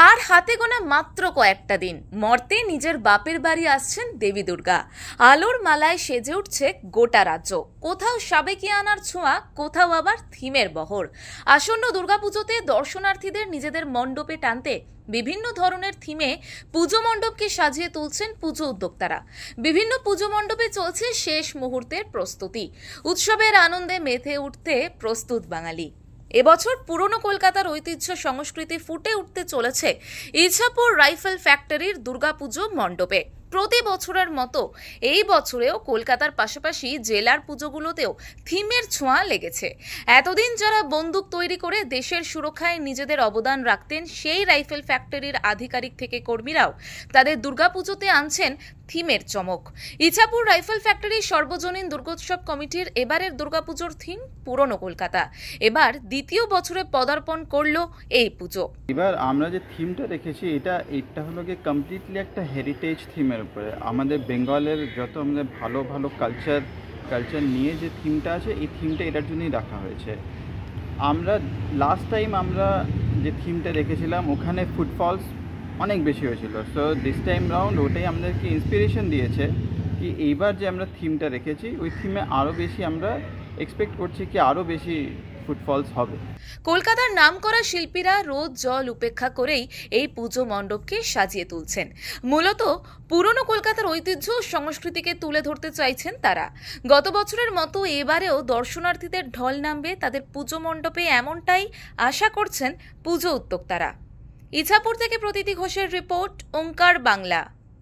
আর হাতে গোনা মাত্র কয়েকটা দিন মর্তে নিজের বাপের বাড়ি আসছেন দেবী দুর্গা। আলোর মালায় সেজে উঠছে গোটা রাজ্য। কোথাও সাবেকিয়ানার ছোঁয়া, কোথাও আবার থিমের বহর। আসন্ন দুর্গাপুজোতে দর্শনার্থীদের নিজেদের মণ্ডপে টানতে বিভিন্ন ধরনের থিমে পুজো মণ্ডপকে সাজিয়ে তুলছেন পুজো উদ্যোক্তারা। বিভিন্ন পুজো মণ্ডপে চলছে শেষ মুহূর্তের প্রস্তুতি। উৎসবের আনন্দে মেতে উঠতে প্রস্তুত বাঙালি। এবছর পুরনো কলকাতার ঐতিহ্য সংস্কৃতি ফুটে উঠতে চলেছে ইছাপুর রাইফেল ফ্যাক্টরির দুর্গাপুজো মণ্ডপে। প্রতি বছরের মতো এই বছরেও কলকাতার পাশাপাশি জেলার পুজোগুলোতেও থিমের ছোঁয়া লেগেছে। এতদিন যারা বন্দুক তৈরি করে দেশের সুরক্ষায় নিজেদের অবদান রাখতেন, সেই রাইফেল ফ্যাক্টরির আধিকারিক থেকে কর্মীরাও তাদের দুর্গাপুজোতে আনছেন থিমের চমক। ইছাপুর রাইফেল ফ্যাক্টরি সর্বজনীন দুর্গোৎসব কমিটির এবারের দুর্গাপুজোর থিম পুরনো কলকাতা। এবার দ্বিতীয় বছরে পদার্পণ করলো এই পুজো। এবার আমরা যে থিমটা রেখেছি এটা হলো গিয়ে কমপ্লিটলি একটা হেরিটেজ থিমের উপরে। আমাদের বেঙ্গলের যত আমাদের ভালো ভালো কালচার নিয়ে যে থিমটা আছে, এই থিমটা এটার জন্যই রাখা হয়েছে। আমরা লাস্ট টাইম আমরা যে থিমটা রেখেছিলাম ওখানে ফুটফলস অনেক বেশি হয়েছিল। সো দিস টাইম রাউন্ড ওটাই আমাদেরকে ইন্সপিরেশন দিয়েছে কি এইবার যে আমরা থিমটা রেখেছি ওই থিমে আরও বেশি আমরা এক্সপেক্ট করছি কি আরও বেশি ফুটফলস হবে। কলকাতার নামকরা শিল্পীরা রোদ জল উপেক্ষা করেই এই পুজো মণ্ডপকে সাজিয়ে তুলছেন। মূলত পুরনো কলকাতার ঐতিহ্য সংস্কৃতিকে তুলে ধরতে চাইছেন তারা। গত বছরের মতো এবারেও দর্শনার্থীদের ঢল নামবে তাদের পুজো মণ্ডপে, এমনটাই আশা করছেন পুজো উদ্যোক্তারা। ইছাপুর থেকে প্রতীতি ঘোষের রিপোর্ট, ওঙ্কার বাংলা।